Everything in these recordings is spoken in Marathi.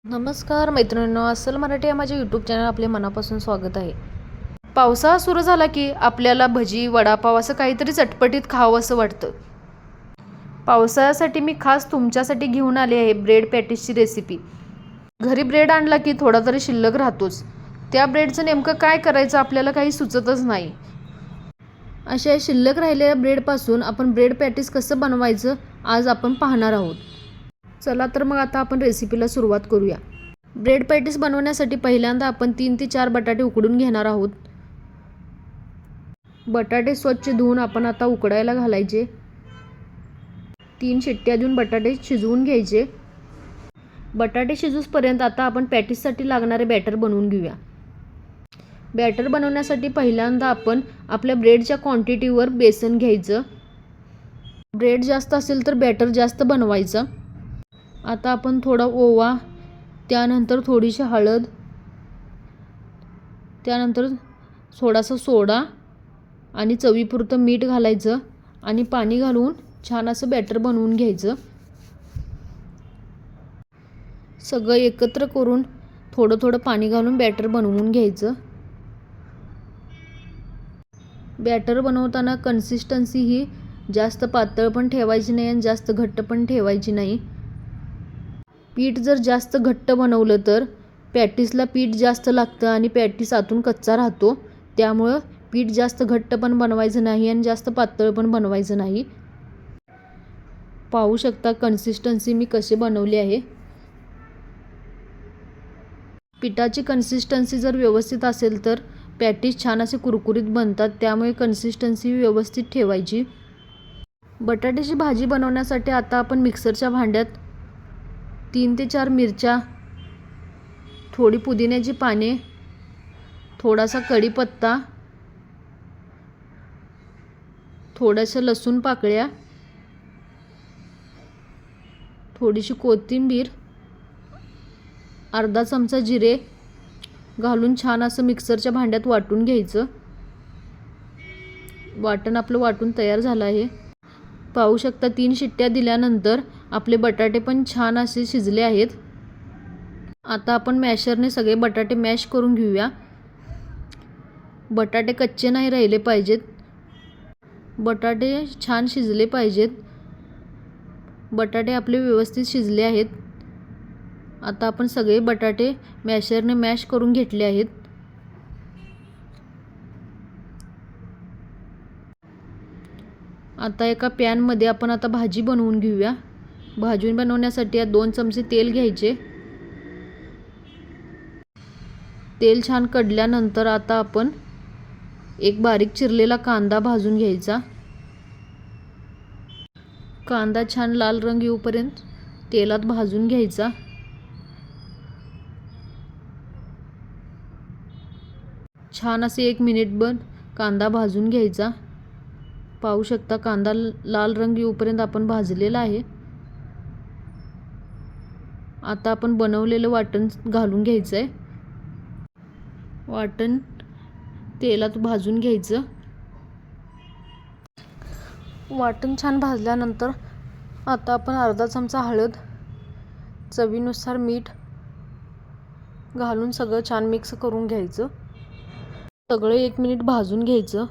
नमस्कार मैत्रिणींनो, अस्सल मराठी या माझ्या यूट्यूब चॅनल आपले मनापासून स्वागत आहे. पावसाळा सुरू झाला की आपल्याला भजी, वडापाव असं काहीतरी चटपटीत खावं असं वाटतं. पावसाळ्यासाठी मी खास तुमच्यासाठी घेऊन आले आहे ब्रेड पॅटीसची रेसिपी. घरी ब्रेड आणला की थोडा तरी शिल्लक राहतोच. त्या ब्रेडचं नेमकं काय करायचं आपल्याला काही सुचतच नाही. अशा शिल्लक राहिलेल्या ब्रेडपासून आपण ब्रेड पॅटीस कसं बनवायचं आज आपण पाहणार आहोत. चला तर मग आता आपण रेसिपीला सुरुवात करूया. ब्रेड पॅटीस बनवण्यासाठी पहिल्यांदा आपण 3 ते 4 बटाटे उकडून घेणार आहोत. बटाटे स्वच्छ धुवून आपण आता उकडायला घालायचे. 3 शिट्ट्या देऊन बटाटे शिजवून घ्यायचे. बटाटे शिजूसपर्यंत आता आपण पॅटीससाठी लागणारे बॅटर बनवून घेऊया. बॅटर बनवण्यासाठी पहिल्यांदा आपण आपल्या ब्रेडच्या क्वांटिटीवर बेसन घ्यायचं. ब्रेड जास्त असेल तर बॅटर जास्त बनवायचं. आता आपण थोडा ओवा, त्यानंतर थोडीशी हळद, त्यानंतर थोडासा सोडा आणि चवीपुरतं मीठ घालायचं आणि पाणी घालून छान असं बॅटर बनवून घ्यायचं. सगळं एकत्र करून थोडं थोडं पाणी घालून बॅटर बनवून घ्यायचं. बॅटर बनवताना कन्सिस्टन्सी ही जास्त पातळ पण ठेवायची नाही आणि जास्त घट्ट पण ठेवायची नाही. पीठ जर जास्त घट्ट बनवलं तर पॅटीसला पीठ जास्त लागतं आणि पॅटीस आतून कच्चा राहतो. त्यामुळं पीठ जास्त घट्ट पण बनवायचं नाही आणि जास्त पातळ पण बनवायचं नाही. पाहू शकता कन्सिस्टन्सी मी कशी बनवली आहे. पिठाची कन्सिस्टन्सी जर व्यवस्थित असेल तर पॅटीस छान असे कुरकुरीत बनतात. त्यामुळे कन्सिस्टन्सी व्यवस्थित ठेवायची. बटाट्याची भाजी बनवण्यासाठी आता आपण मिक्सरच्या भांड्यात 3 ते 4 मिरच्या, थोडी पुदिन्याची पाने, थोडासा कढीपत्ता, थोडंसं लसूण पाकळ्या, थोडीशी कोथिंबीर, अर्धा चमचा जिरे घालून छान असं मिक्सरच्या भांड्यात वाटून घ्यायचं. वाटण आपलं वाटून तयार झालं आहे. पाहू शकता 3 शिट्ट्या दिल्यानंतर आपले बटाटे पण छान असे शिजले आहेत. आता आपण मॅशरने सगळे बटाटे मॅश करून घेऊया. बटाटे कच्चे नाही राहिले पाहिजेत. बटाटे छान शिजले पाहिजेत. बटाटे आपले व्यवस्थित शिजले आहेत. आता आपण सगळे बटाटे मॅशरने मॅश करून घेतले आहेत. आता एका पॅनमध्ये आपण आता भाजी बनवून घेऊया. भाजी बनवण्यासाठी 2 चमचे तेल घ्यायचे. तेल छान कडल्यानंतर आता आपण एक बारीक चिरलेला कांदा भाजून घ्यायचा. कांदा छान लाल रंग येऊपर्यंत तेलात भाजून घ्यायचा. छान असे 1 मिनिटभर कांदा भाजून घ्यायचा. पाहू शकता कांदा लाल रंग येऊपर्यंत आपण भाजलेला आहे. आता आपण बनवलेलं वाटण घालून घ्यायचं आहे. वाटण तेलात भाजून घ्यायचं. वाटण छान भाजल्यानंतर आता आपण अर्धा चमचा हळद, चवीनुसार मीठ घालून सगळं छान मिक्स करून घ्यायचं. सगळं 1 मिनिट भाजून घ्यायचं.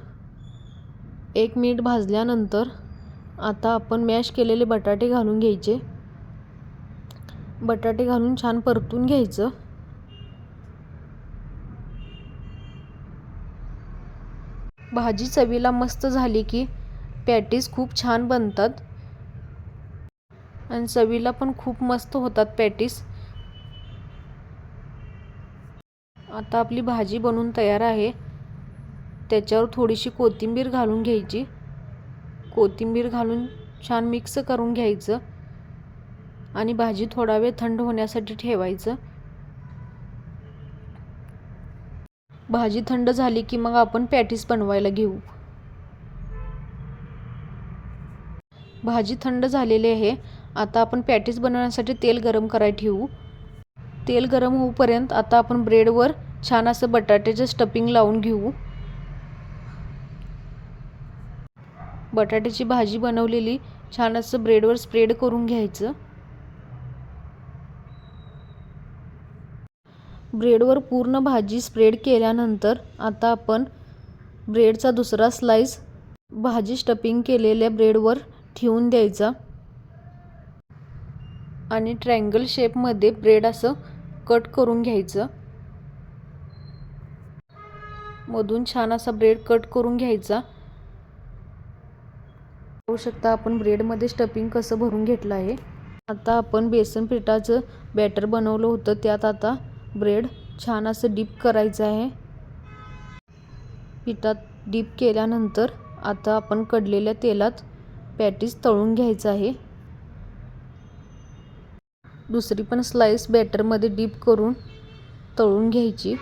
1 मिनिट भाजल्यानंतर आता आपण मॅश केलेले बटाटे घालून घ्यायचे. बटाटे घालून छान परतून घ्यायचं. भाजी चवीला मस्त झाली की पॅटीस खूप छान बनतात आणि चवीला पण खूप मस्त होतात पॅटीस. आता आपली भाजी बनवून तयार आहे. त्याच्यावर थोडीशी कोथिंबीर घालून घ्यायची. कोथिंबीर घालून छान मिक्स करून घ्यायचं आणि भाजी थोडा वेळ थंड होण्यासाठी ठेवायचं. भाजी थंड झाली की मग आपण पॅटीस बनवायला घेऊ. भाजी थंड झालेली आहे. आता आपण पॅटीस बनवण्यासाठी तेल गरम करायला ठेवू. तेल गरम होऊपर्यंत आता आपण ब्रेडवर छान असं बटाट्याचं स्टफिंग लावून घेऊ. बटाट्याची भाजी बनवलेली छान असं ब्रेडवर स्प्रेड करून घ्यायचं. ब्रेडवर पूर्ण भाजी स्प्रेड केल्यानंतर आता आपण ब्रेडचा दुसरा स्लाइस भाजी स्टफिंग केलेल्या ब्रेडवर ठेवून द्यायचा आणि ट्रायंगल शेपमध्ये ब्रेड असं कट करून घ्यायचं. मधून छान असा ब्रेड कट करून घ्यायचा. पाहू शकता आपण ब्रेडमध्ये स्टफिंग कसं भरून घेतलं आहे. आता आपण बेसन पिठाचं बॅटर बनवलं होतं त्यात आता ब्रेड छान असं डीप करायचं आहे. पिठात डीप केल्यानंतर आता आपण कडलेल्या तेलात पॅटीस तळून घ्यायचं आहे. दुसरी पण स्लाइस बॅटरमध्ये डीप करून तळून घ्यायची.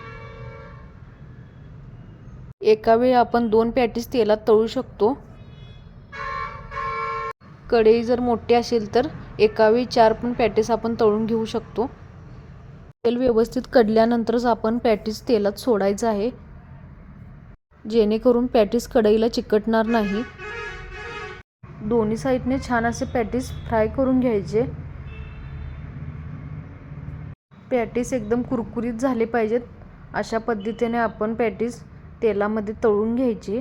एका वेळी आपण 2 पॅटीस तेलात तळू शकतो. कढई जर मोठी असेल तर एका वेळी 4 पण पॅटीस आपण तळून घेऊ शकतो. तेल व्यवस्थित कडल्यानंतरच आपण पॅटीस तेलात सोडायचं आहे, जेणेकरून पॅटीस कढईला चिकटणार नाही. दोन्ही साईडने छान असे पॅटीस फ्राय करून घ्यायचे. पॅटीस एकदम कुरकुरीत झाले पाहिजेत अशा पद्धतीने आपण पॅटीस तेलामध्ये तळून घ्यायची.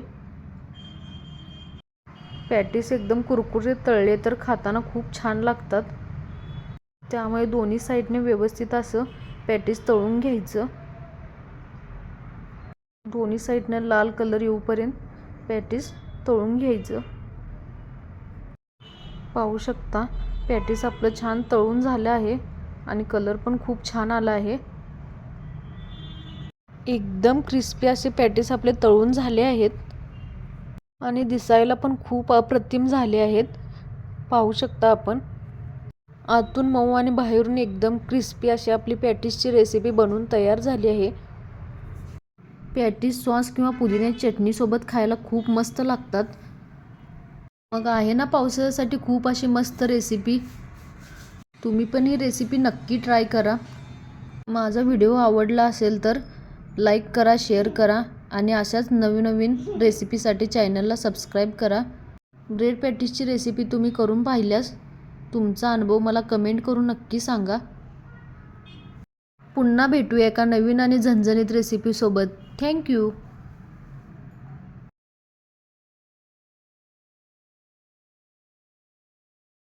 पॅटीस एकदम कुरकुरीत तळले तर खाताना खूप छान लागतात. त्यामुळे दोन्ही साईडने व्यवस्थित असं पॅटीस तळून घ्यायचं. दोन्ही साईडने लाल कलर येऊपर्यंत पॅटीस तळून घ्यायचं. पाहू शकता पॅटीस आपलं छान तळून झालं आहे आणि कलर पण खूप छान आला आहे. एकदम क्रिस्पी असे पॅटीस आपले तळून झाले आहेत आणि दिसायला पण खूप अप्रतिम झाले आहेत. पाहू शकता आपण आतून मऊ आणि बाहेरून एकदम क्रिस्पी अशी आपली पॅटीसची रेसिपी बनवून तयार झाली आहे. पॅटीस सॉस किंवा पुदिन्याच्या चटणीसोबत खायला खूप मस्त लागतात. मग आहे ना पावसाळ्यासाठी खूप अशी मस्त रेसिपी. तुम्ही पण ही रेसिपी नक्की ट्राय करा. माझा व्हिडिओ आवडला असेल तर लाईक करा, शेअर करा आणि अशाच नवीन रेसिपीसाठी चॅनलला सबस्क्राईब करा. ब्रेड पॅटीसची रेसिपी तुम्ही करून पाहिल्यास तुमचा अनुभव मला कमेंट करून नक्की सांगा. पुन्हा भेटूया एका नवीन आणि झणझणीत रेसिपीसोबत. थँक्यू.